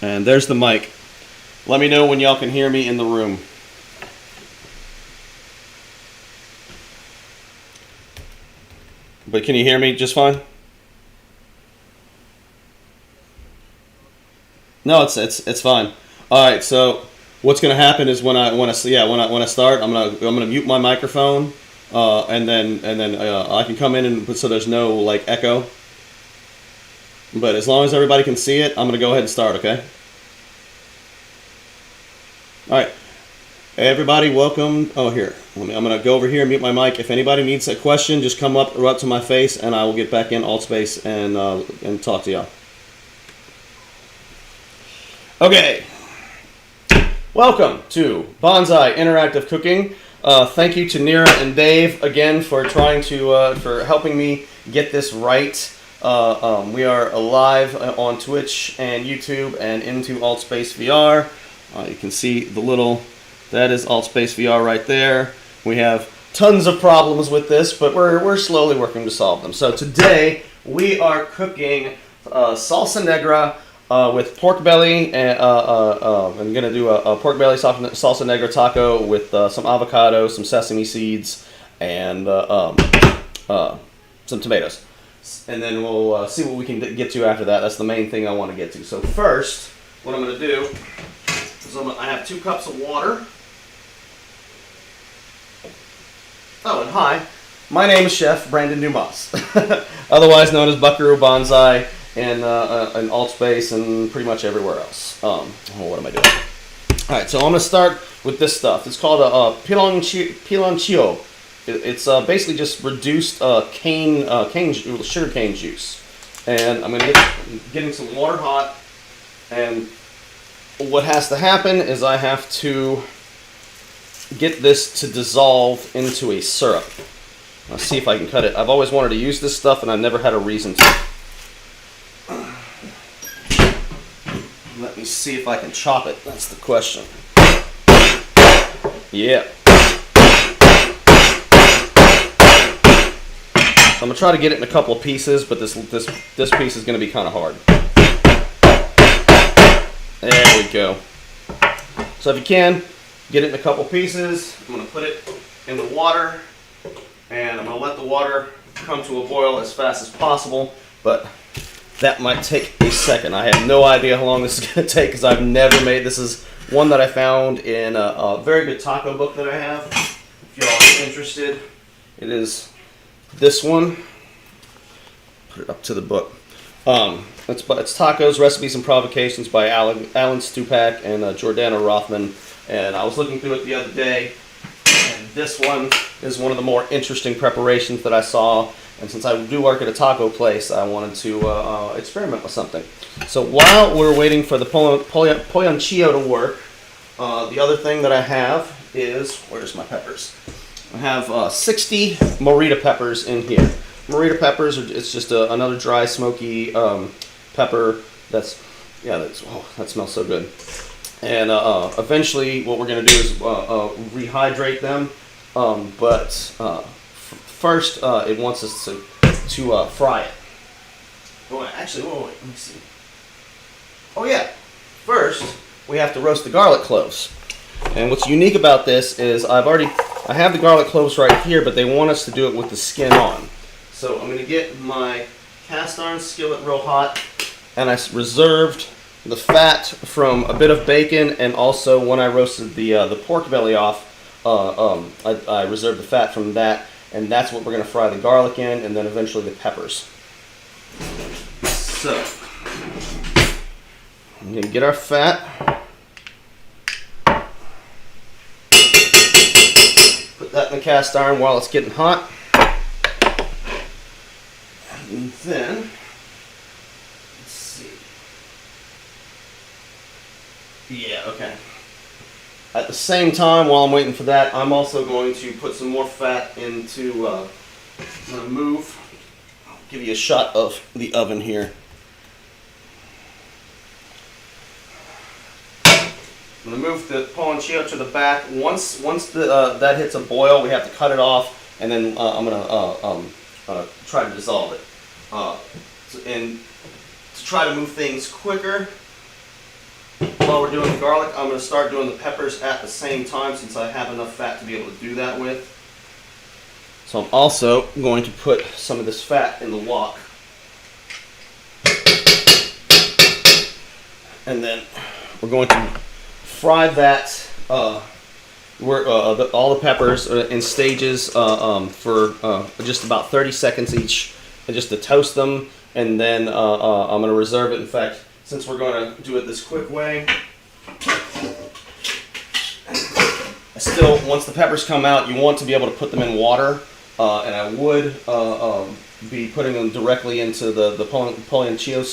And there's the mic. Let me know when y'all can hear me in the room. But can you hear me just fine? No, it's fine. All right. So what's going to happen is when I start, I'm gonna mute my microphone, and then I can come in and so there's no like echo. But as long as everybody can see it, I'm gonna go ahead and start. Okay. All right. Hey everybody, welcome. Oh, here. I'm gonna go over here and mute my mic. If anybody needs a question, just come up right to my face, and I will get back in AltSpace and talk to y'all. Okay. Welcome to Banzai Interactive Cooking. Thank you to Nira and Dave again for trying to for helping me get this right. We are live on Twitch and YouTube and into AltspaceVR. You can see the little, that is AltspaceVR right there. We have tons of problems with this, but we're slowly working to solve them. So today we are cooking salsa negra with pork belly, and I'm going to do a pork belly salsa negra taco with some avocado, some sesame seeds, and some tomatoes. And then we'll see what we can get to after that. That's the main thing I want to get to. So first, what I'm going to do is I have 2 cups of water. Oh, and hi. My name is Chef Brandon Dumas, otherwise known as Buckaroo Banzai and AltSpace and pretty much everywhere else. What am I doing? All right, so I'm going to start with this stuff. It's called a piloncillo. It's basically just reduced sugar cane juice. And I'm going to getting some water hot. And what has to happen is I have to get this to dissolve into a syrup. I'll see if I can cut it. I've always wanted to use this stuff, and I've never had a reason to. Let me see if I can chop it. That's the question. Yeah. I'm gonna try to get it in a couple of pieces, but this piece is gonna be kind of hard. There we go. So if you can, get it in a couple pieces. I'm gonna put it in the water, and I'm gonna let the water come to a boil as fast as possible, but that might take a second. I have no idea how long this is gonna take because I've never made. This is one that I found in a very good taco book that I have. If y'all are interested, it is this one. Put it up to the book. It's Tacos, Recipes, and Provocations by Alan Stupak and Jordana Rothman. And I was looking through it the other day, and this one is one of the more interesting preparations that I saw. And since I do work at a taco place, I wanted to experiment with something. So while we're waiting for the piloncillo to work, the other thing that I have is, where's my peppers? I have 60 morita peppers in here. Morita peppers it's just another dry, smoky pepper. That smells so good. And eventually, what we're going to do is rehydrate them. But first, it wants us to fry it. Oh, actually, wait, let me see. Oh yeah, first we have to roast the garlic cloves. And what's unique about this is I have the garlic cloves right here, but they want us to do it with the skin on. So I'm going to get my cast iron skillet real hot, and I reserved the fat from a bit of bacon, and also when I roasted the pork belly off, I reserved the fat from that, and that's what we're going to fry the garlic in, and then eventually the peppers. So I'm going to get our fat. Put that in the cast iron while it's getting hot. And then, let's see. Yeah, okay. At the same time, while I'm waiting for that, I'm also going to put some more fat into, I'm going to move. I'll give you a shot of the oven here. I'm going to move the piloncillo to the back. Once that hits a boil, we have to cut it off, and then I'm going to try to dissolve it. And to try to move things quicker, while we're doing the garlic, I'm going to start doing the peppers at the same time since I have enough fat to be able to do that with. So I'm also going to put some of this fat in the wok. And then we're going to fry that, all the peppers in stages for just about 30 seconds each, and just to toast them. And then I'm going to reserve it. In fact, since we're going to do it this quick way, once the peppers come out, you want to be able to put them in water. And I would be putting them directly into the Polonchio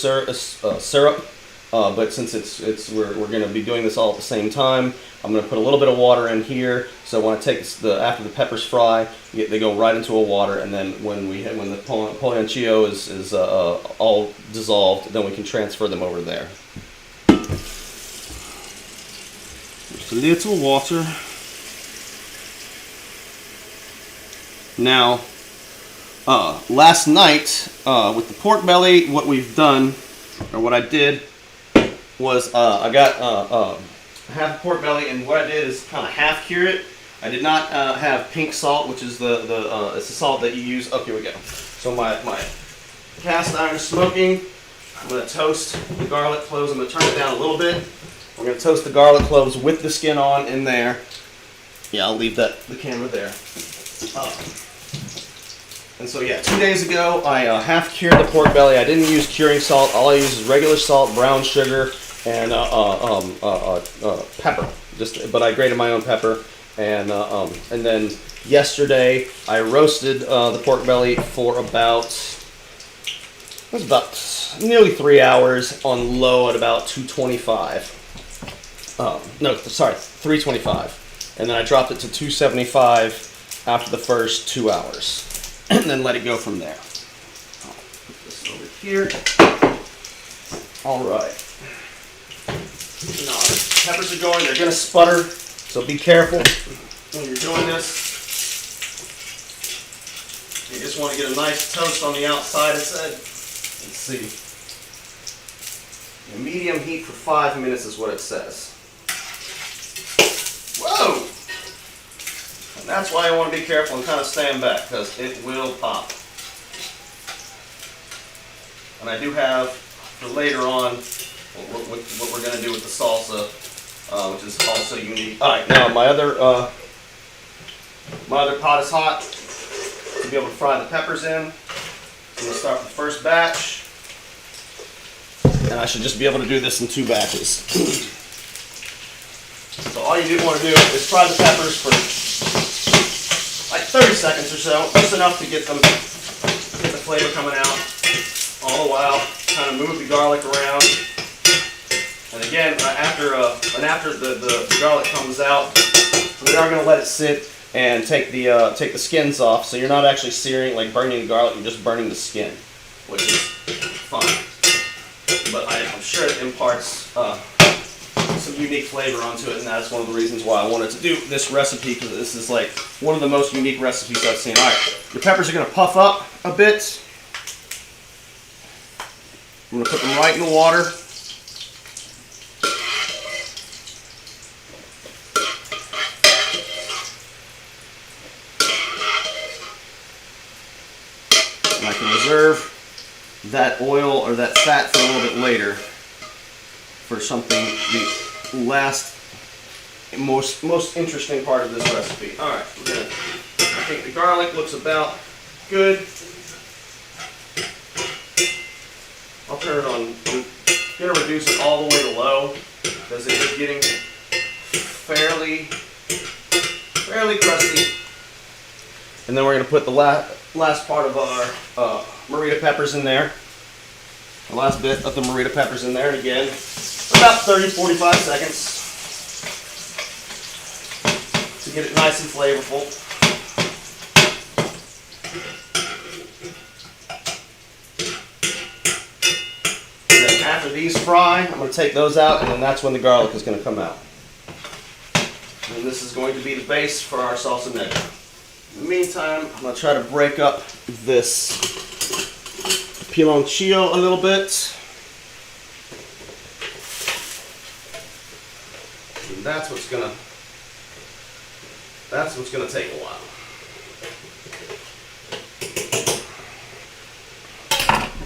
syrup. But since we're going to be doing this all at the same time, I'm going to put a little bit of water in here. So when I take after the peppers fry, they go right into a water, and then when the Polonchio is all dissolved, then we can transfer them over there. Just a little water. Now, last night with the pork belly, what we've done, or what I did, was I got half pork belly, and what I did is kind of half cure it. I did not have pink salt, which is it's the salt that you use. Oh, here we go. So my cast iron is smoking. I'm going to toast the garlic cloves. I'm going to turn it down a little bit. We're going to toast the garlic cloves with the skin on in there. Yeah, I'll leave the camera there. And so yeah, 2 days ago I half cured the pork belly. I didn't use curing salt. All I use is regular salt, brown sugar, and pepper. But I grated my own pepper. And then yesterday I roasted the pork belly for about nearly 3 hours on low at about 225. No, sorry, 325. And then I dropped it to 275 after the first 2 hours. And then let it go from there. I'll put this over here. All right. Now, the peppers are going, they're going to sputter, so be careful when you're doing this. You just want to get a nice toast on the outside, it said. Let's see. Medium heat for 5 minutes is what it says. Whoa! And that's why I want to be careful and kind of stand back, because it will pop. And I do have, for later on, what we're going to do with the salsa, which is also unique. Alright, now my other pot is hot to be able to fry the peppers in. So I'm going to start with the first batch. And I should just be able to do this in 2 batches. So all you want to do is fry the peppers for like 30 seconds or so, just enough to get the flavor coming out. All the while, kind of move the garlic around. And again, after the garlic comes out, we are going to let it sit and take the skins off. So you're not actually searing, like burning the garlic, you're just burning the skin, which is fine. But I'm sure it imparts some unique flavor onto it, and that's one of the reasons why I wanted to do this recipe, because this is like one of the most unique recipes I've seen. Alright, your peppers are going to puff up a bit. I'm going to put them right in the water. And I can reserve that oil or that fat for a little bit later for something, the last most interesting part of this recipe. Alright, I think the garlic looks about good. I'll turn it on. I'm going to reduce it all the way to low because it is getting fairly crusty. And then we're going to put the last part of our Morita peppers in there. The last bit of the Morita peppers in there, and again, about 30-45 seconds to get it nice and flavorful. And then after these fry, I'm going to take those out, and then that's when the garlic is going to come out. And this is going to be the base for our salsa negra. In the meantime, I'm going to try to break up this piloncillo a little bit. that's what's gonna take a while.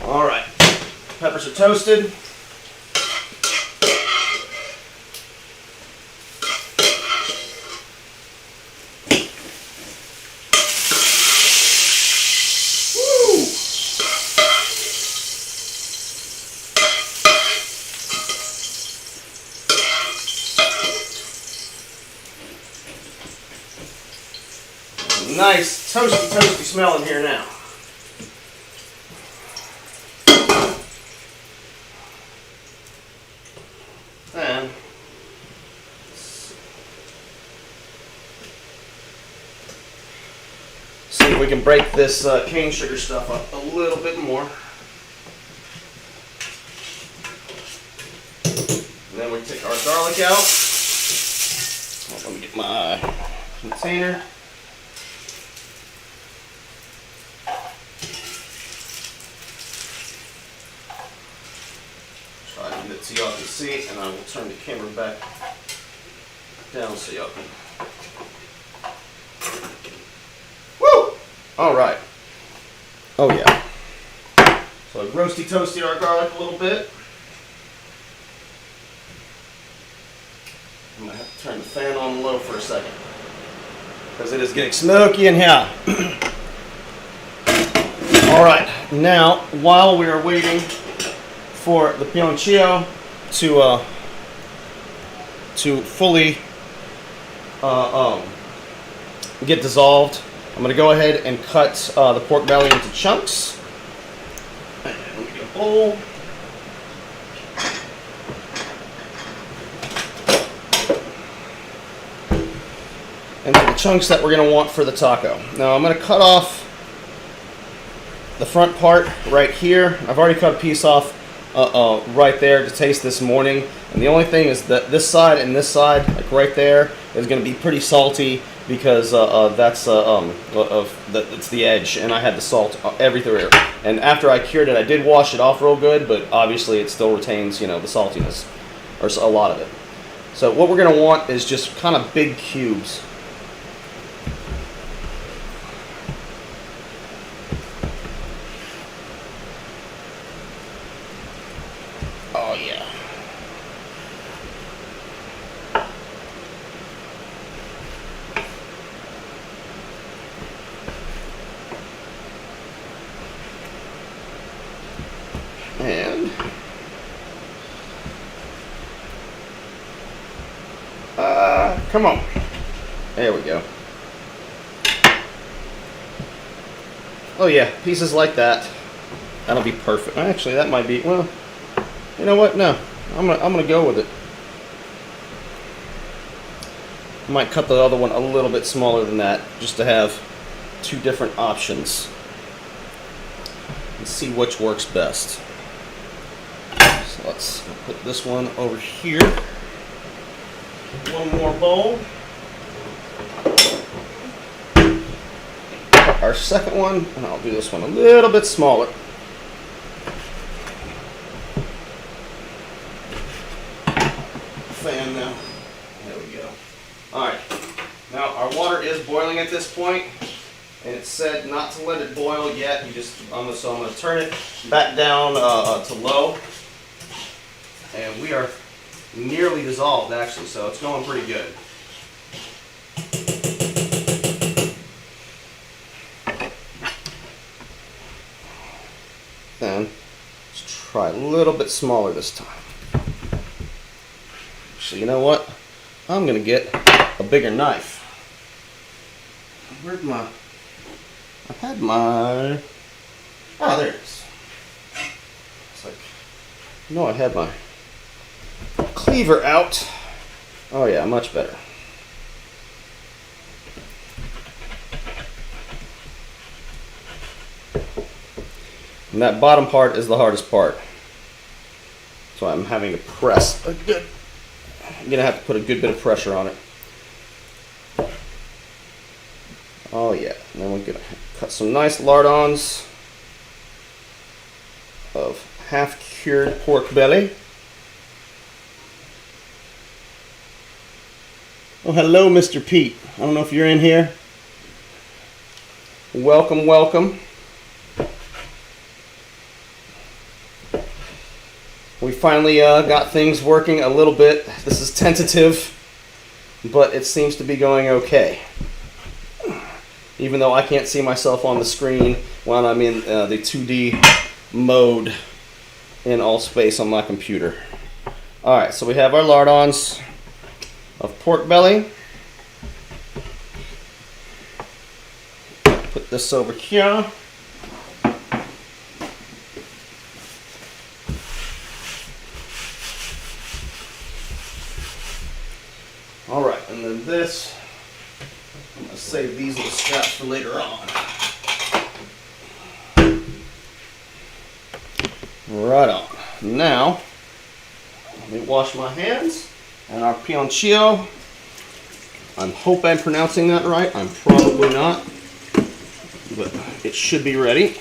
All right, peppers are toasted. Nice toasty smell in here now. And see if we can break this cane sugar stuff up a little bit more. And then we take our garlic out. Let me get my container. So y'all can see, and I will turn the camera back down so y'all can. Woo! All right. Oh yeah. So I roasty toasty our garlic a little bit. I'm gonna have to turn the fan on low for a second because it is getting smoky in here. All right. Now, while we are waiting for the pioncillo to fully get dissolved, I'm going to go ahead and cut the pork belly into chunks. And let me get a bowl. Into the chunks that we're going to want for the taco. Now I'm going to cut off the front part right here. I've already cut a piece off right there to taste this morning, and the only thing is that this side and this side, like right there, is going to be pretty salty because it's the edge, and I had the salt everywhere. And after I cured it, I did wash it off real good, but obviously it still retains, the saltiness, or a lot of it. So what we're going to want is just kind of big cubes. Oh yeah. And come on. There we go. Oh yeah, pieces like that. That'll be perfect. Actually, that might be, well, you know what? No, I'm gonna go with it. I might cut the other one a little bit smaller than that, just to have two different options and see which works best. So let's put this one over here. One more bowl. Our second one, and I'll do this one a little bit smaller. Fan now. There we go. Alright. Now our water is boiling at this point, and it said not to let it boil yet. So I'm going to turn it back down to low. And we are nearly dissolved actually, so it's going pretty good. Then let's try a little bit smaller this time. So you know what? I'm gonna get a bigger knife. Where'd my? I had my. Oh, there it is. It's like, no, I had my cleaver out. Oh yeah, much better. And that bottom part is the hardest part. So I'm having to press a good. I'm gonna have to put a good bit of pressure on it. Oh yeah, and then we're gonna cut some nice lardons of half-cured pork belly. Oh, hello, Mr. Pete. I don't know if you're in here. Welcome, welcome. We finally got things working a little bit. This is tentative, but it seems to be going okay. Even though I can't see myself on the screen when I'm in the 2D mode in AltspaceVR on my computer. Alright, so we have our lardons of pork belly. Put this over here. Alright, and then this, I'm going to save these little scraps for later on. Right on. Now, let me wash my hands. And our pioncillo, I hope I'm pronouncing that right. I'm probably not, but it should be ready.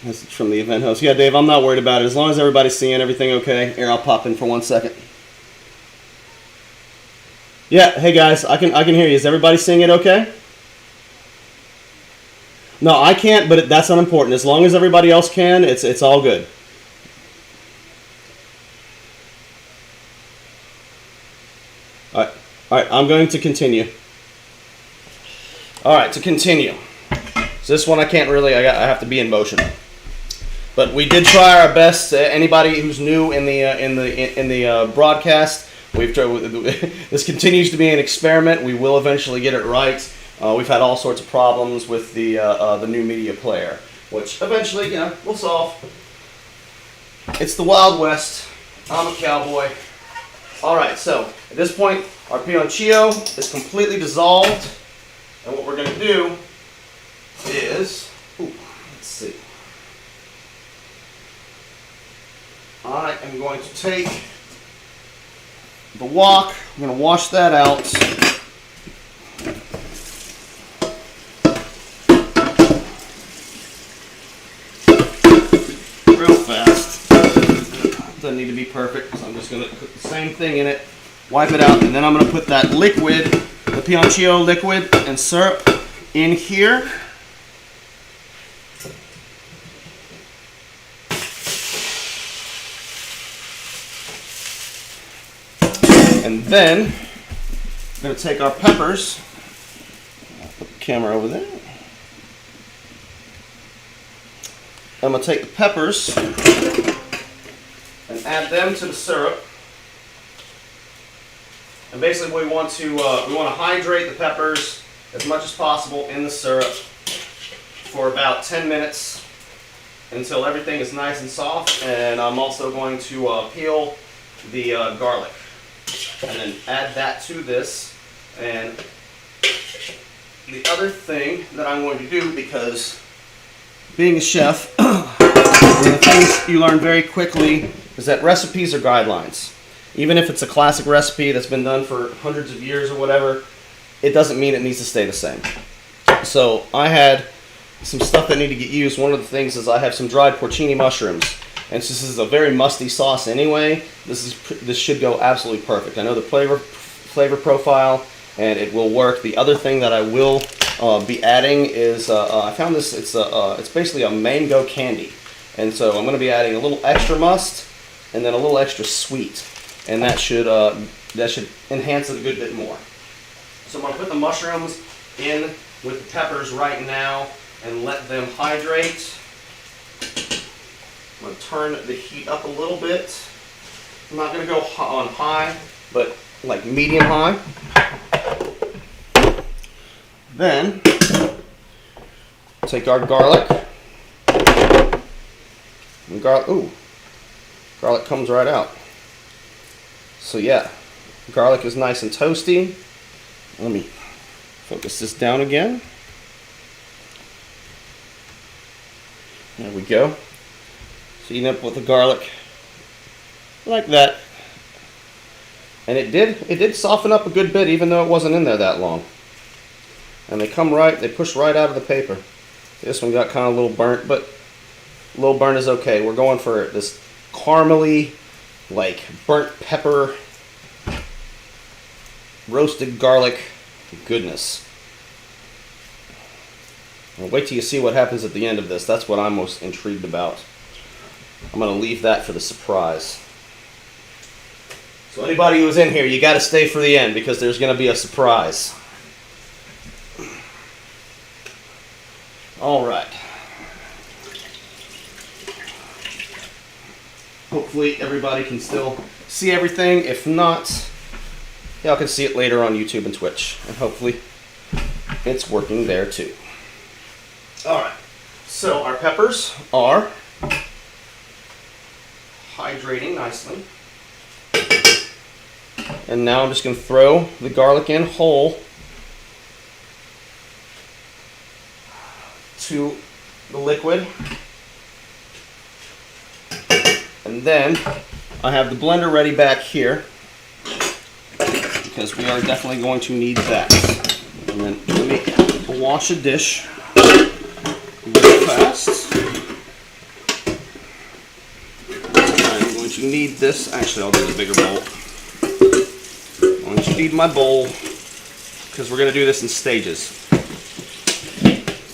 This is from the event host. Yeah, Dave, I'm not worried about it. As long as everybody's seeing everything okay. Here, I'll pop in for 1 second. Yeah, hey guys, I can hear you. Is everybody seeing it okay? No, I can't, but that's unimportant. As long as everybody else can, it's all good. All right, I'm going to continue. All right, to continue. So this one I can't really. I have to be in motion. But we did try our best. Anybody who's new in the broadcast, we've tried. This continues to be an experiment. We will eventually get it right. We've had all sorts of problems with the new media player, which eventually, we'll solve. It's the Wild West. I'm a cowboy. All right. So at this point, our pioncillo is completely dissolved, and what we're going to do is, let's see. I am going to take the wok. I'm going to wash that out. Real fast. Doesn't need to be perfect, so I'm just going to put the same thing in it, wipe it out, and then I'm going to put that liquid, the pioncillo liquid and syrup in here. And then I'm going to take our peppers, put the camera over there. I'm going to take the peppers and add them to the syrup. And basically we want to hydrate the peppers as much as possible in the syrup for about 10 minutes until everything is nice and soft. And I'm also going to peel the garlic. And then add that to this. And the other thing that I'm going to do, because being a chef, one of the things you learn very quickly is that recipes are guidelines. Even if it's a classic recipe that's been done for hundreds of years or whatever, it doesn't mean it needs to stay the same. So I had some stuff that needed to get used. One of the things is I have some dried porcini mushrooms. And since this is a very musty sauce anyway, this should go absolutely perfect. I know the flavor profile, and it will work. The other thing that I will be adding is I found this. It's basically a mango candy, and so I'm going to be adding a little extra must and then a little extra sweet, and that should enhance it a good bit more. So I'm going to put the mushrooms in with the peppers right now and let them hydrate. I'm going to turn the heat up a little bit. I'm not going to go on high, but like medium high. Then, take our garlic. And garlic comes right out. So yeah, garlic is nice and toasty. Let me focus this down again. There we go. So you end up with the garlic like that. And it did soften up a good bit, even though it wasn't in there that long. And they push right out of the paper. This one got kind of a little burnt, but a little burnt is okay. We're going for this caramely, like burnt pepper, roasted garlic goodness. And wait till you see what happens at the end of this. That's what I'm most intrigued about. I'm going to leave that for the surprise. So anybody who's in here, you got to stay for the end because there's going to be a surprise. All right. Hopefully everybody can still see everything. If not, y'all can see it later on YouTube and Twitch. And hopefully it's working there too. All right. So our peppers are hydrating nicely. And now I'm just going to throw the garlic in whole to the liquid. And then I have the blender ready back here because we are definitely going to need that. And then let me wash a dish really fast. I'm going to need this. Actually, I'll do the bigger bowl. I'm going to need my bowl because we're going to do this in stages.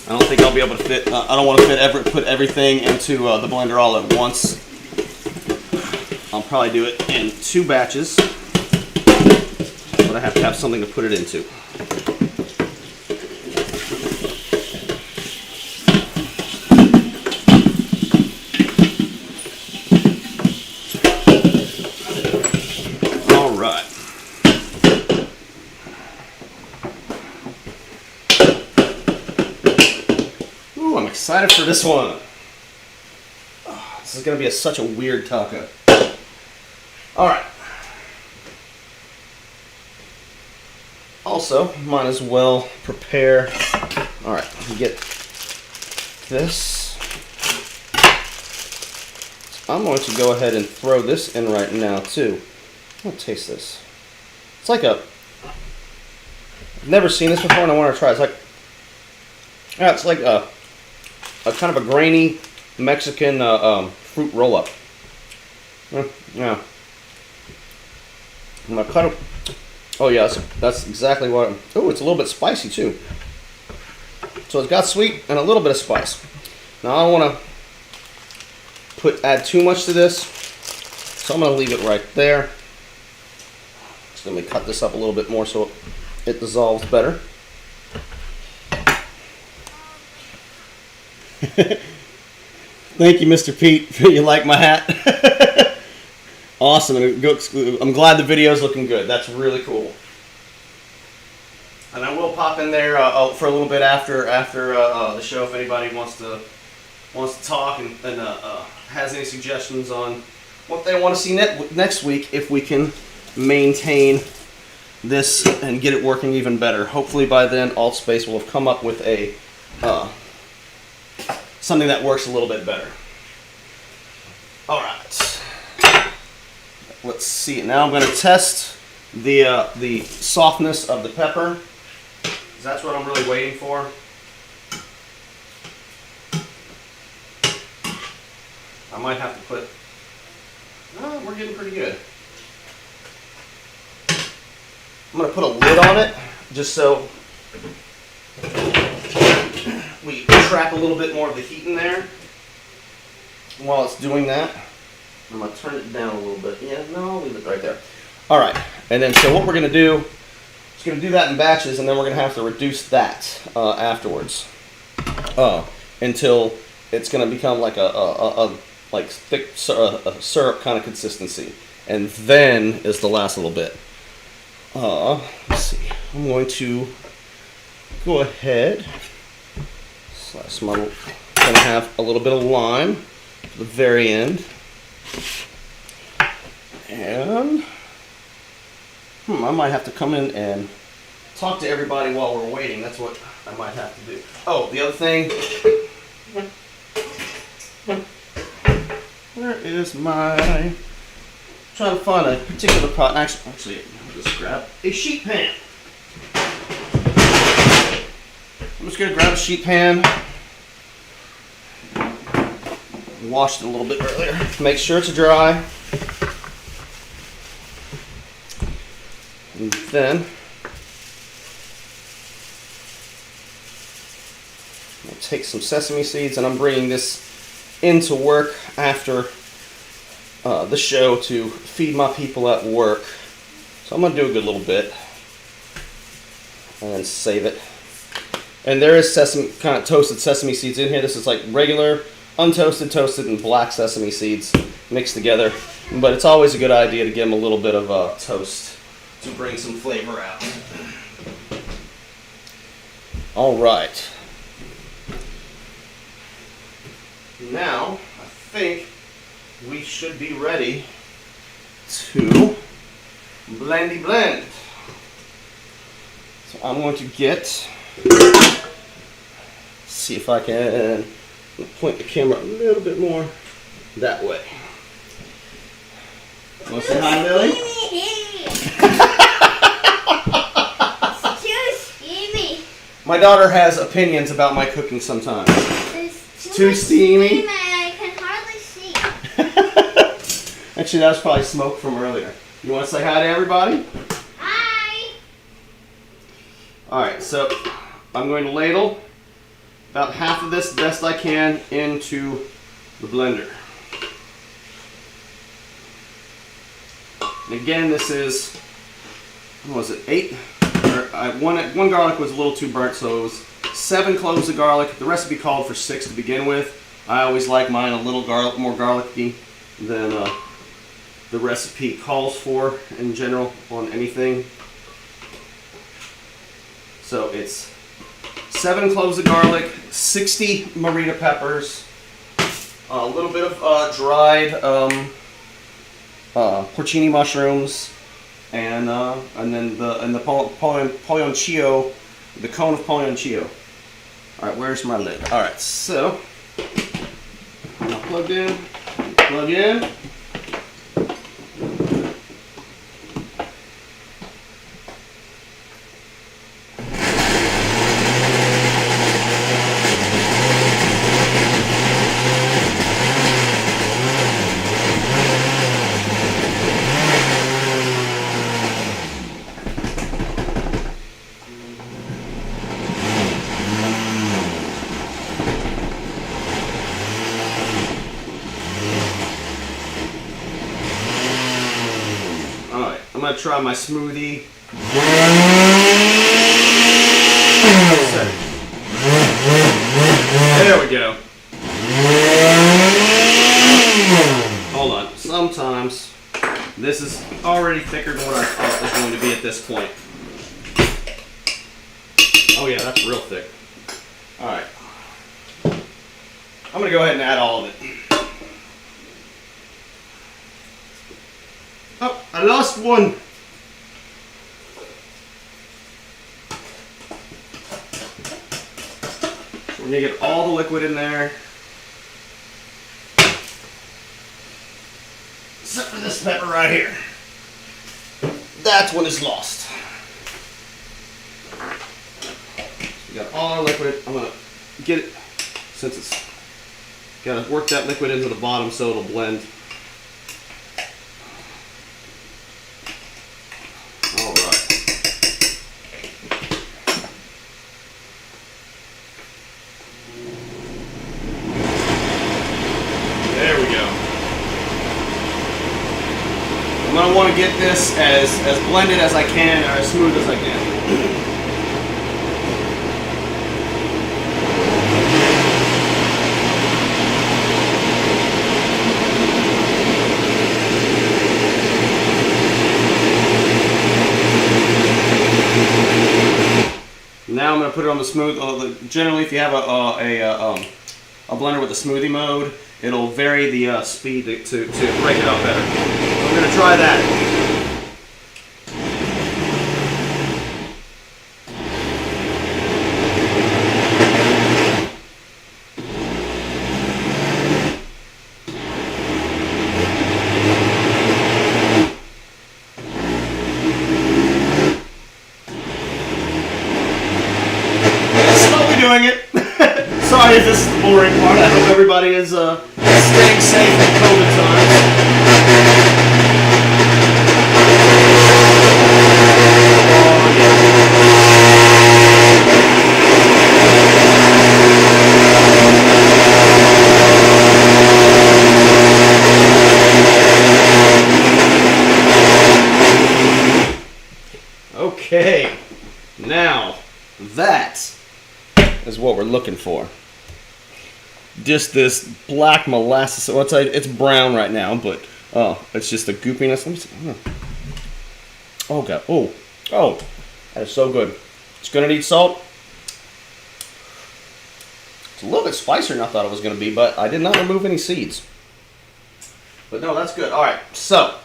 I don't think I'll be able to fit. I don't want to put everything into the blender all at once. I'll probably do it in 2 batches, but I have to have something to put it into. All right. Ooh, I'm excited for this one. Oh, this is going to be such a weird taco. All right. Also, might as well prepare. All right, get this. I'm going to go ahead and throw this in right now too. I'm gonna taste this. It's like I've never seen this before, and I want to try. It's like a kind of a grainy Mexican fruit roll-up. Yeah. I'm gonna cut it. Oh yeah, that's exactly what. Oh, it's a little bit spicy too. So it's got sweet and a little bit of spice. Now I don't want to add too much to this, so I'm gonna leave it right there. Just let me cut this up a little bit more so it dissolves better. Thank you, Mr. Pete. You like my hat? Awesome. I'm glad the video is looking good. That's really cool. And I will pop in there for a little bit after the show if anybody wants to talk and has any suggestions on what they want to see next week, if we can maintain this and get it working even better. Hopefully by then AltsSpace will have come up with a something that works a little bit better. All right. Let's see. Now I'm going to test the softness of the pepper. That's what I'm really waiting for. I might have to put. Oh, we're getting pretty good. I'm going to put a lid on it just so we trap a little bit more of the heat in there. While it's doing that, I'm going to turn it down a little bit. Yeah, no, I'll leave it right there. All right, and then so what we're going to do is going to do that in batches, and then we're going to have to reduce that afterwards until it's going to become like a thick syrup kind of consistency, and then is the last little bit. Let's see. I'm going to go ahead. Slice my. Going to have a little bit of lime at the very end. And I might have to come in and talk to everybody while we're waiting. That's what I might have to do. Oh, the other thing. Where is my... I'm trying to find a particular pot. Actually, I'll just grab a sheet pan. I'm just gonna grab a sheet pan. Washed it a little bit earlier. Make sure it's dry. And then I'll take some sesame seeds, and I'm bringing this into work after the show to feed my people at work. So I'm going to do a good little bit and then save it. And there is kind of toasted sesame seeds in here. This is like regular, untoasted, toasted, and black sesame seeds mixed together. But it's always a good idea to give them a little bit of toast to bring some flavor out. All right. Now, I think we should be ready to blendy blend. So I'm going to see if I can point the camera a little bit more that way. Want to say hi, Lily? It's too steamy. My daughter has opinions about my cooking sometimes. It's too steamy. I can hardly see. Actually, that was probably smoke from earlier. You want to say hi to everybody? Hi. Alright, so I'm going to ladle about half of this, best I can, into the blender. And again, this is, what was it, 8? One garlic was a little too burnt, so it was 7 cloves of garlic. The recipe called for 6 to begin with. I always like mine a little more garlicky than the recipe calls for in general on anything. So it's 7 cloves of garlic, 60 Morita peppers, a little bit of dried porcini mushrooms, and then the polloncillo, the cone of polloncillo. All right, where's my lid? All right, so now plug in. I'm going to try my smoothie. There we go. Hold on. Sometimes this is already thicker than what I thought it was going to be at this point. Oh yeah, that's real thick. Alright. I'm going to go ahead and add all of it. Oh, I lost one. So we're going to get all the liquid in there. Except for this pepper right here. That's what is lost. We got all our liquid. I'm going to get it, since it's got to work that liquid into the bottom so it'll blend. I'm going to want to get this as blended as I can, or as smooth as I can. Now I'm going to put it on the smooth. Generally, if you have a blender with a smoothie mode, it'll vary the speed to break it up better. I'm going to try that. boring part. I hope everybody is staying safe in COVID times. Okay, now that is what we're looking for. Just this black molasses. Well, it's brown right now, but it's just the goopiness. Let me see. Oh god. Oh, that is so good. It's gonna need salt. It's a little bit spicier than I thought it was gonna be, but I did not remove any seeds. But no, that's good. All right. So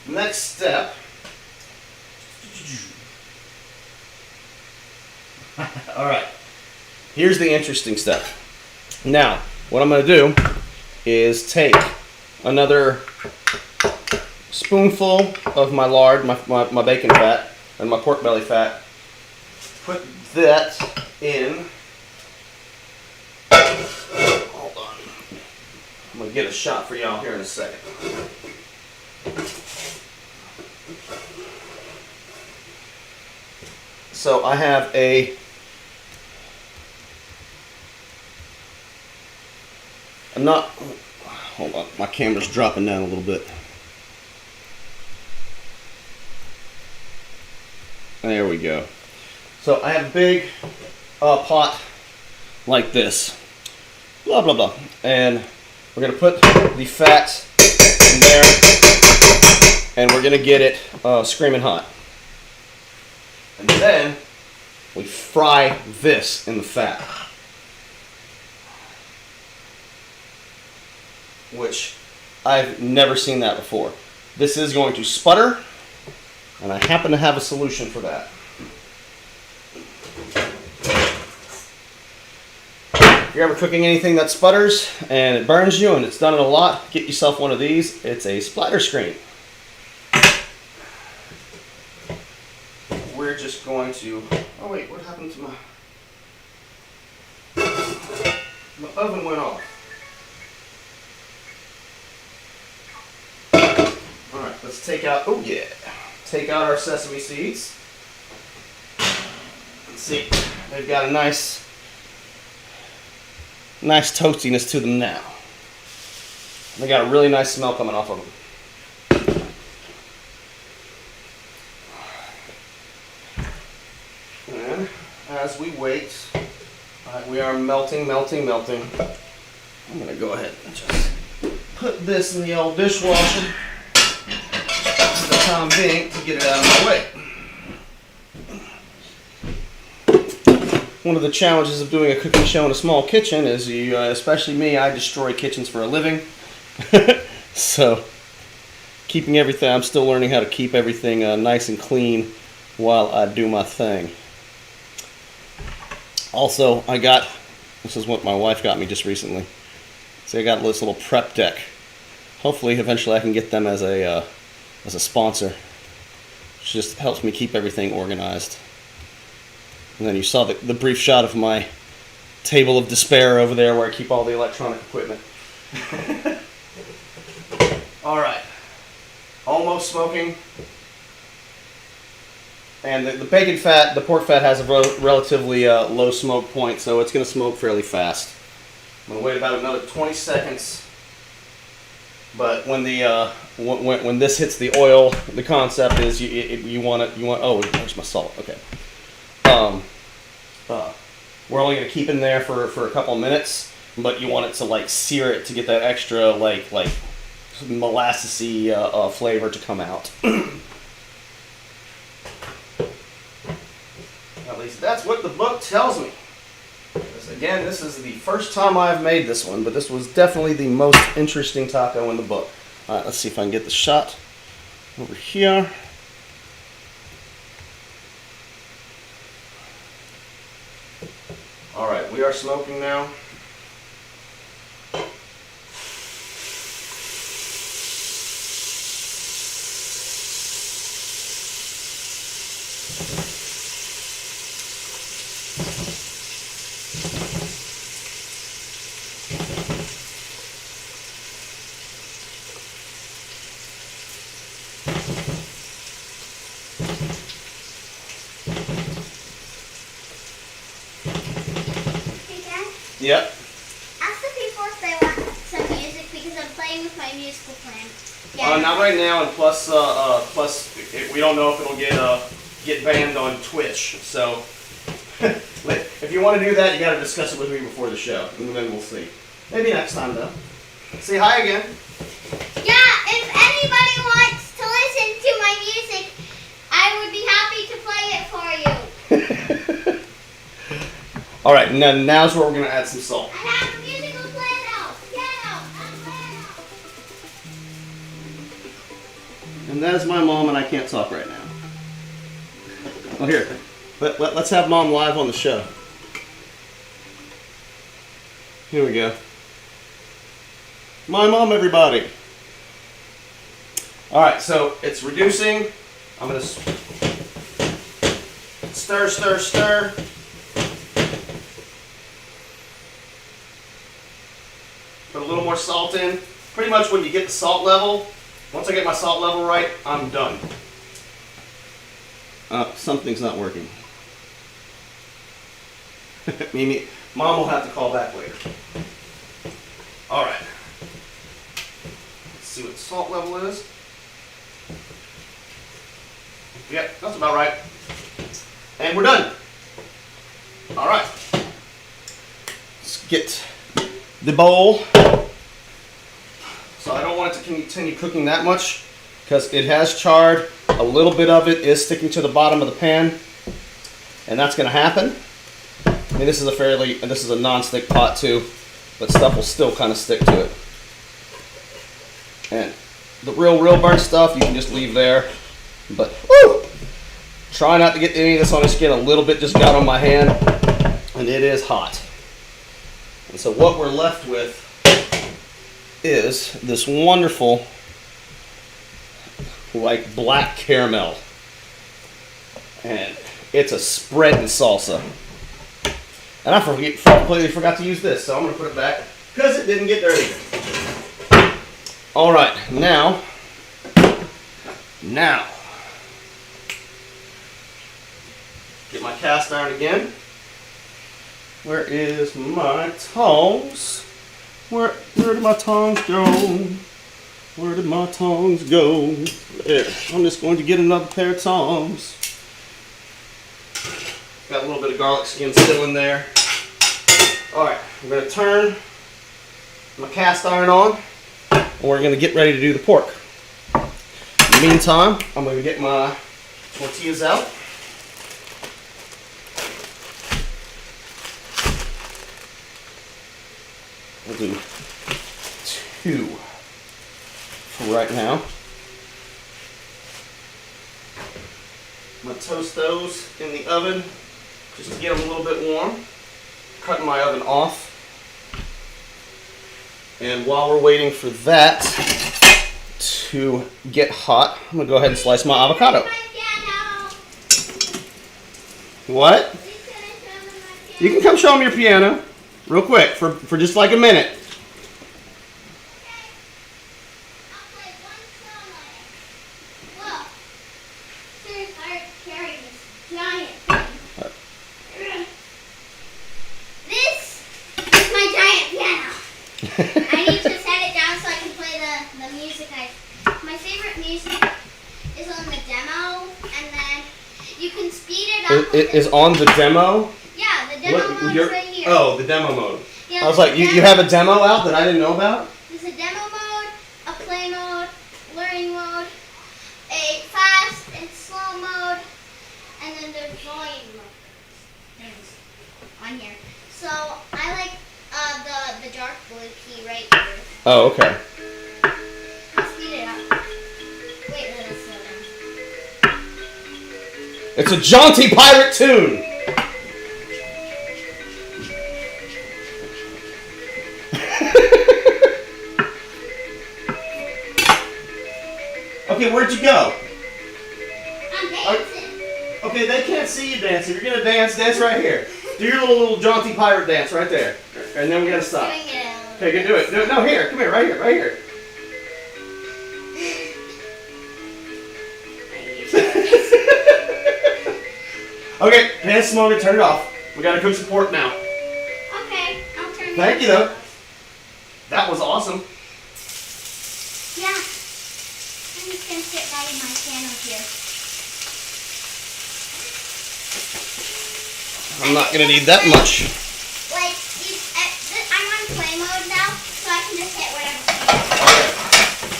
next step. All right, here's the interesting step. Now, what I'm going to do is take another spoonful of my lard, my bacon fat, and my pork belly fat, put that in. Hold on. I'm going to get a shot for y'all here in a second. So I have hold on, my camera's dropping down a little bit. There we go. So I have a big pot like this, blah, blah, blah. And we're gonna put the fat in there and we're gonna get it screaming hot. And then we fry this in the fat, which I've never seen that before. This is going to sputter, and I happen to have a solution for that. If you're ever cooking anything that sputters and it burns you and it's done it a lot, get yourself one of these. It's a splatter screen. We're just going to, oh wait, what happened to my oven went off. All right, let's take out, oh yeah, take out our sesame seeds. Let's see, they've got a nice toastiness to them now. They got a really nice smell coming off of them. And as we wait, we are melting. I'm going to go ahead and just put this in the old dishwasher for the time being to get it out of my way. One of the challenges of doing a cooking show in a small kitchen is you, especially me, I destroy kitchens for a living. So keeping everything, I'm still learning how to keep everything nice and clean while I do my thing. Also, this is what my wife got me just recently. So I got this little prep deck. Hopefully, eventually I can get them as a sponsor. It just helps me keep everything organized. And then you saw the brief shot of my table of despair over there where I keep all the electronic equipment. All right, almost smoking. And the bacon fat, the pork fat has a relatively low smoke point, so it's going to smoke fairly fast. I'm going to wait about another 20 seconds. But when when this hits the oil, the concept is you want. Oh, where's my salt? Okay. We're only going to keep in there for a couple of minutes, but you want it to like sear it to get that extra like molassesy flavor to come out. At least that's what the book tells me. Again, this is the first time I've made this one, but this was definitely the most interesting taco in the book. All right, let's see if I can get the shot over here. All right, we are smoking now. Hey, Dad. Yep. Ask the people if they want some music because I'm playing with my musical plan. Yeah. Not right now, and plus we don't know if it'll get banned on Twitch. So if you want to do that, you got to discuss it with me before the show, and then we'll see. Maybe next time though. Say hi again. Yeah, if anybody wants to listen to my music, I would be happy to play it for you. All right, now's where we're gonna add some salt. I have a musical piano. And that is my mom, and I can't talk right now. Oh, here. Let's have Mom live on the show. Here we go. My mom, everybody. All right, so it's reducing. I'm going to stir, stir, stir. Put a little more salt in. Pretty much when you get the salt level, once I get my salt level right, I'm done. Something's not working. Mimi, Mom will have to call back later. All right. Let's see what the salt level is. Yep, that's about right. And we're done. All right. Let's get the bowl. So I don't want it to continue cooking that much because it has charred. A little bit of it is sticking to the bottom of the pan, and that's going to happen. I mean, this is a non-stick pot too, but stuff will still kind of stick to it. And the real burnt stuff you can just leave there. But woo! Try not to get any of this on the skin. A little bit just got on my hand, and it is hot. And so what we're left with is this wonderful, like, black caramel. And it's a spreading salsa. And I completely forgot to use this, so I'm going to put it back because it didn't get dirty. All right, now, get my cast iron again. Where is my tongs? Where did my tongs go? Where did my tongs go? There. I'm just going to get another pair of tongs. Got a little bit of garlic skin still in there. All right, I'm going to turn my cast iron on, and we're going to get ready to do the pork. In the meantime, I'm going to get my tortillas out. We'll do 2 for right now. I'm going to toast those in the oven just to get them a little bit warm. Cutting my oven off. And while we're waiting for that to get hot, I'm going to go ahead and slice my avocado. What? You can come show them your piano real quick for just like a minute. I need to set it down so I can play the music. My favorite music is on the demo, and then you can speed it up. It is on the demo? Yeah, the demo mode's right here. Oh, the demo mode. Yeah, I was like, you have a demo out that I didn't know about? There's a demo mode, a play mode, learning mode, a fast and slow mode, and then there's volume mode things on here. So I like the dark blue key right here. Oh, okay. Let's speed it up. Wait, let us slow down. It's a jaunty pirate tune. Okay, where'd you go? I'm dancing. Okay, they can't see you dancing. You're gonna dance right here. Do your little jaunty pirate dance right there, and then we gotta stop. Doing it Okay, good. Do it. No, here. Come here. Right here. Right here. Okay, pan smoke it. Turn it off. We gotta cook some pork now. Okay, I'll turn it Thank you, though. That was awesome. Yeah. I'm just gonna sit by my piano here. I'm not gonna need that much. Like, I'm on play mode now, so I can just hit whatever. Okay.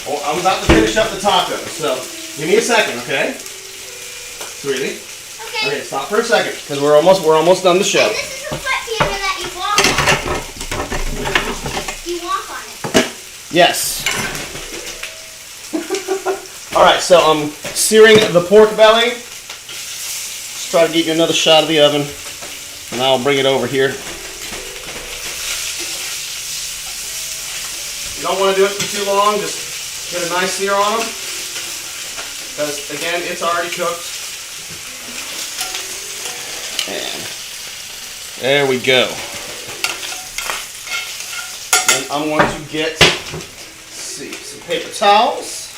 Well, I'm about to finish up the tacos, so give me a second, okay? Sweetie. Okay. Okay, stop for a second, because we're almost done the show. And this is the foot piano that you walk on. You walk on it. Yes. All right, so I'm searing the pork belly. Let's try to get you another shot of the oven, and I'll bring it over here. You don't want to do it for too long. Just get a nice sear on them, because again, it's already cooked. And there we go. And I'm going to get, let's see, some paper towels.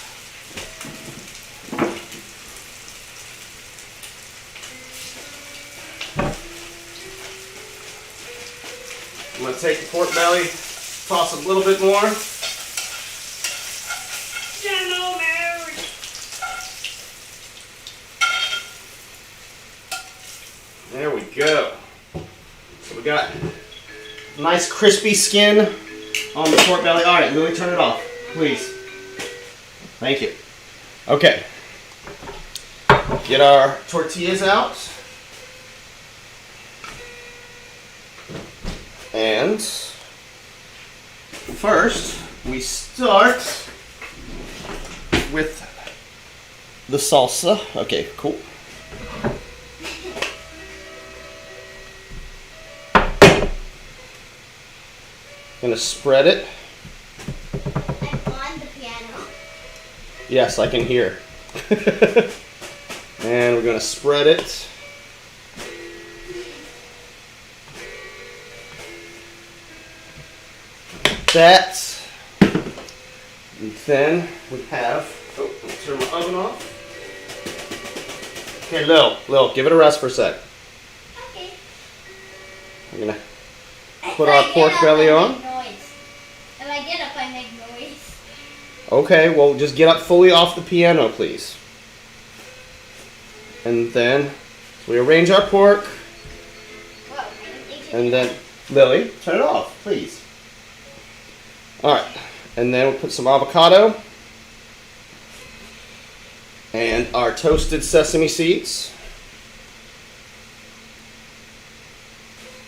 I'm going to take the pork belly, toss it a little bit more. There we go. So we got nice crispy skin on the pork belly. All right, Lily, turn it off, please. Thank you. Okay. Get our tortillas out. And first, we start with the salsa. Okay, cool. Gonna spread it. I'm on the piano. Yes, I can hear. And we're gonna spread it. That. And then we have, oh, let me turn my oven off. Okay, Lil, give it a rest for a sec. Okay. We're gonna put our pork belly on. If I get up, I make noise. Okay, well, just get up fully off the piano, please. And then we arrange our pork. Whoa. And then, Lily, turn it off, please. Alright, and then we'll put some avocado. And our toasted sesame seeds.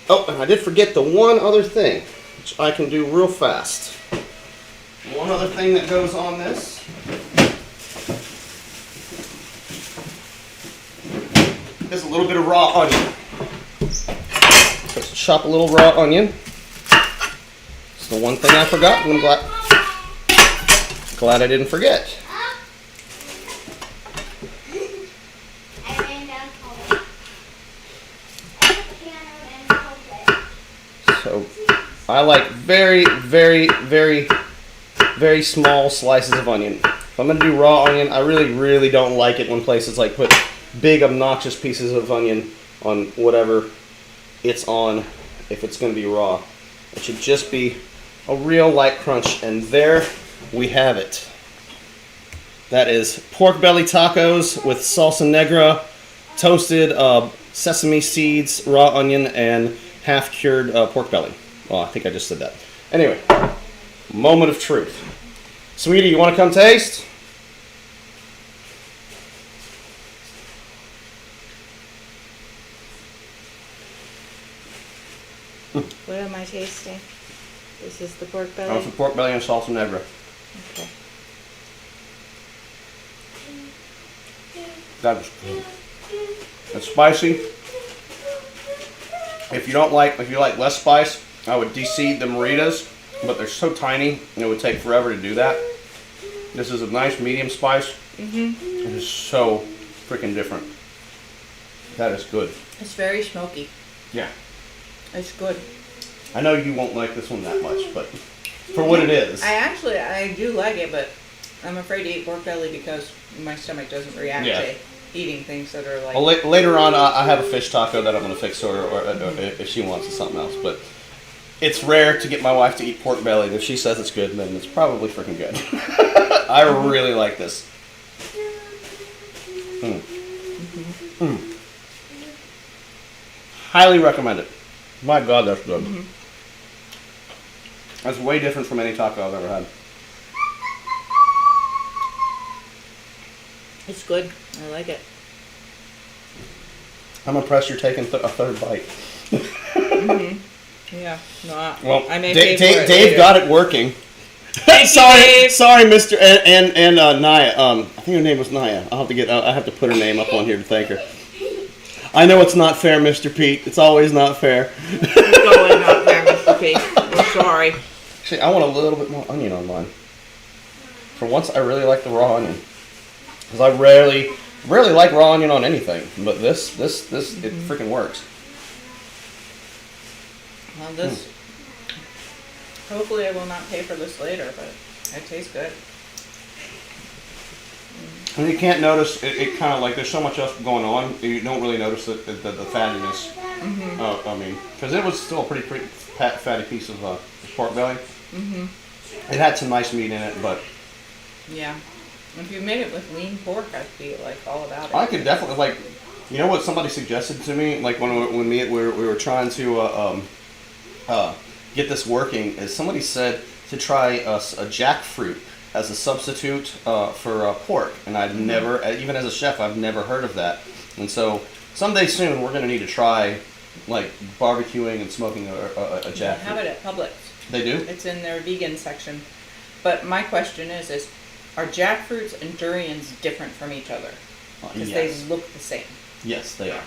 Oh, and I did forget the one other thing, which I can do real fast. One other thing that goes on this is a little bit of raw onion. Just chop a little raw onion. It's the one thing I forgot, and I'm glad I didn't forget. I ran down home. I put the piano and hold it. So I like very, very, very, very small slices of onion. If I'm going to do raw onion, I really, really don't like it when places like put big, obnoxious pieces of onion on whatever it's on if it's going to be raw. It should just be a real light crunch, and there we have it. That is pork belly tacos with salsa negra, toasted sesame seeds, raw onion, and half-cured pork belly. Well, I think I just said that. Anyway, moment of truth. Sweetie, you want to come taste? What am I tasting? This is the pork belly? Oh, some pork belly and salsa negra. Okay. That's good. It's spicy. If you like less spice, I would de-seed the Maritas, but they're so tiny, it would take forever to do that. This is a nice medium spice. It is so freaking different. That is good. It's very smoky. Yeah. It's good. I know you won't like this one that much, but for what it is. I do like it, but I'm afraid to eat pork belly because my stomach doesn't react to eating things that are like... Well, later on, I have a fish taco that I'm going to fix for her, or if she wants something else. But it's rare to get my wife to eat pork belly. And if she says it's good, then it's probably freaking good. I really like this. Highly recommend it. My God, that's good. That's way different from any taco I've ever had. It's good. I like it. I'm impressed you're taking a third bite. Yeah. No, Well, I may pay for it Dave later. got it working. Sorry, Mr. and Naya. I think her name was Naya. I have to put her name up on here to thank her. I know it's not fair, Mr. Pete. It's always not fair. It's totally not fair, Mr. P. I'm sorry. Actually, I want a little bit more onion on mine. For once, I really like the raw onion. Because I rarely like raw onion on anything. But this, it freaking works. Well, this... Hopefully I will not pay for this later, but it tastes good. And you can't notice, it kind of like, there's so much else going on, you don't really notice the fattiness. I mean, because it was still a pretty fatty piece of pork belly. It had some nice meat in it, but... Yeah. If you made it with lean pork, I'd be like all about it. I could definitely, like, you know what somebody suggested to me, like when we were trying to get this working, is somebody said to try a jackfruit as a substitute for pork, and I'd never, even as a chef, I've never heard of that. And so someday soon we're going to need to try like barbecuing and smoking a jackfruit. They have it at Publix. They do? It's in their vegan section. But my question is are jackfruits and durians different from each other? Because they look the same. Yes, they are.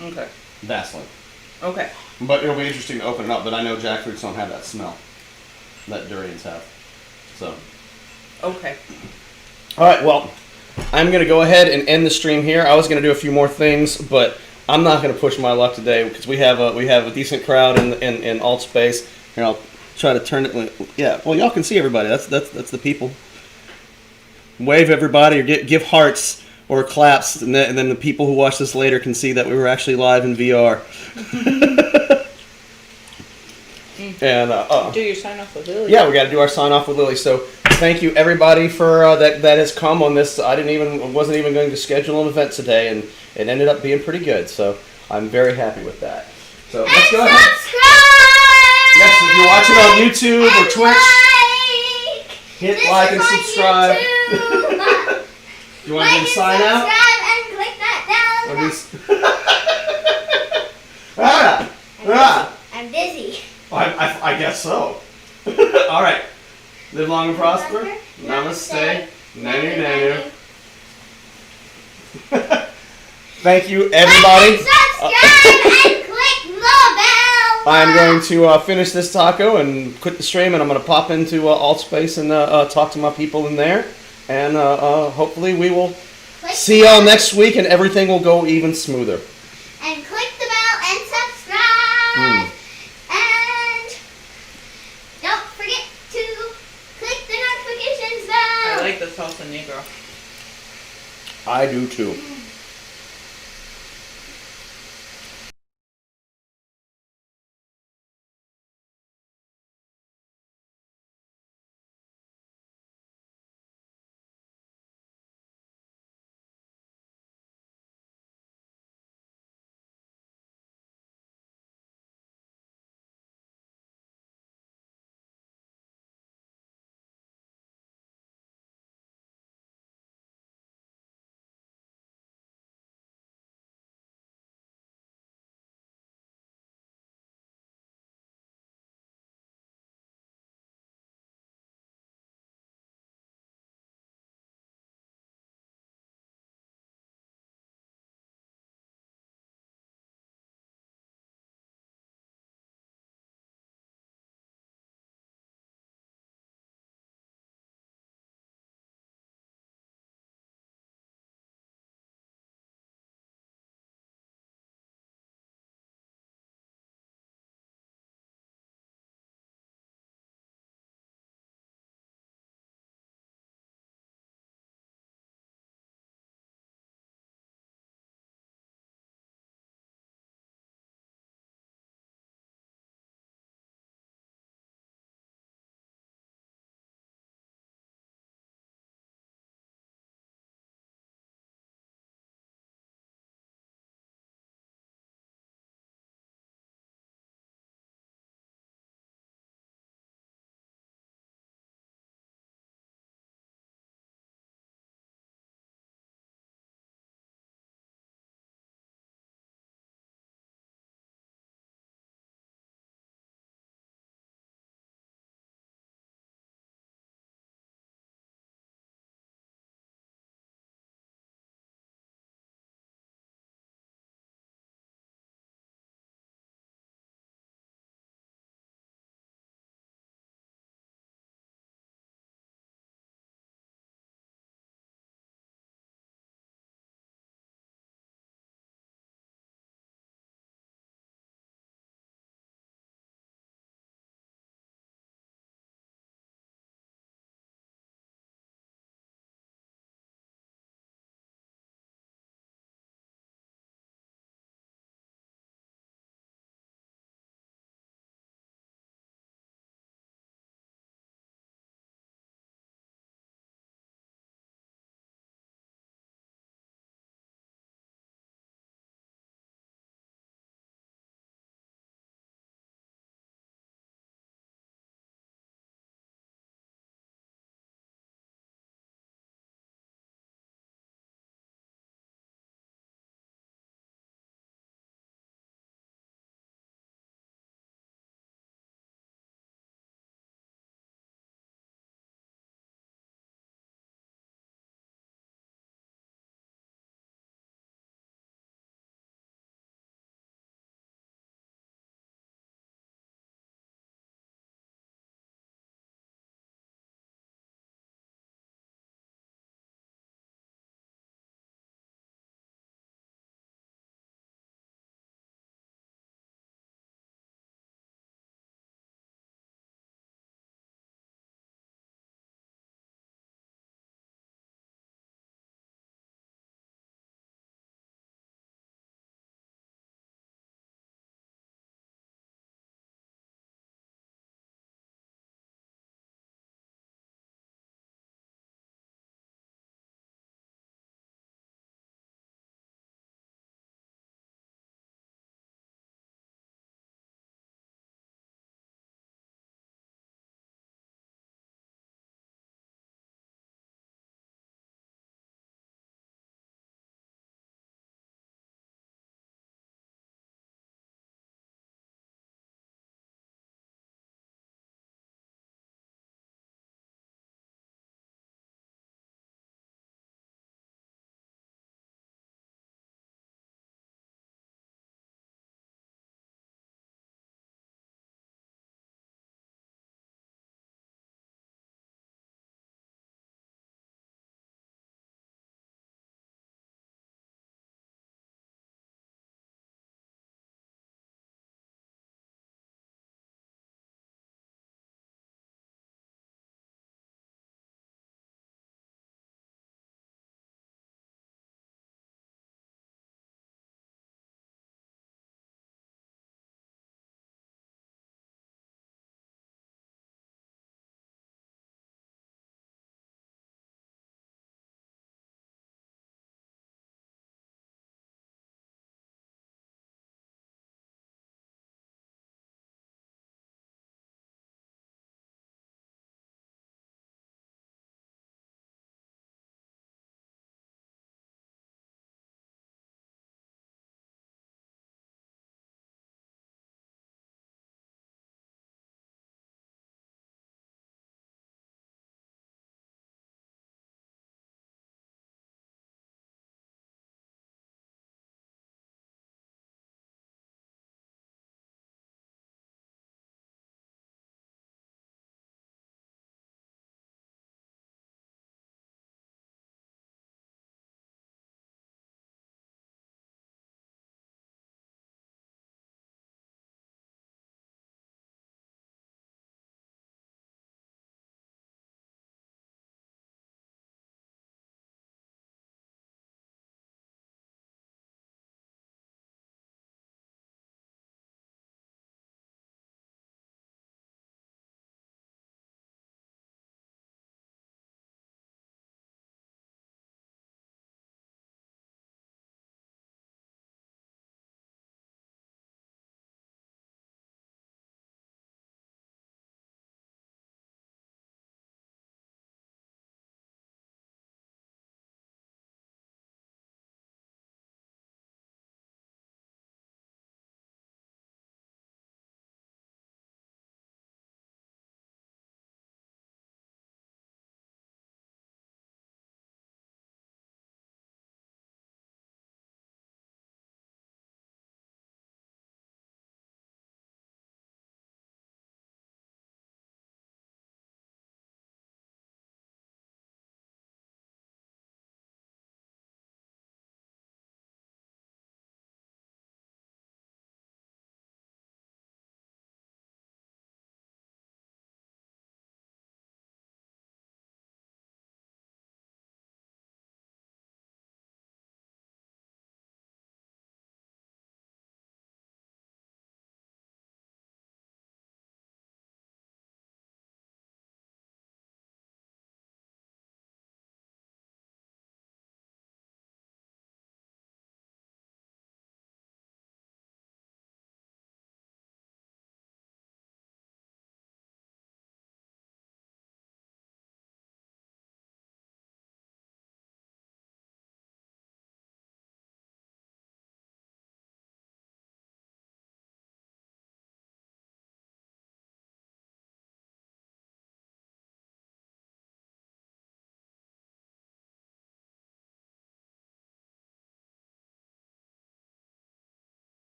Okay. Vastly. Okay. But it'll be interesting to open it up, but I know jackfruits don't have that smell that durians have. So. Okay. All right, well, I'm going to go ahead and end the stream here. I was going to do a few more things, but I'm not going to push my luck today because we have a decent crowd in AltspaceVR. Here, I'll try to turn it. Yeah, well, y'all can see everybody. That's the people. Wave everybody or give hearts or claps, and then the people who watch this later can see that we were actually live in VR. And do your sign off with Lily. Yeah, we got to do our sign off with Lily. So thank you everybody for that has come on this. I wasn't even going to schedule an event today, and it ended up being pretty good. So I'm very happy with that. So let's go ahead. Subscribe! Yes, if you're watching on YouTube or Twitch, hit like and subscribe. You want to do the sign out? Subscribe and click that down. I'm dizzy. I guess so. All right. Live long and prosper. Namaste. Nanu nanu. Thank you, everybody. And subscribe and click the bell. I'm going to finish this taco and quit the stream, and I'm going to pop into AltSpace and talk to my people in there. And hopefully we will see y'all next week, and everything will go even smoother. And click the bell and subscribe. And don't forget to click the notifications bell. I like the salsa negro. I do too.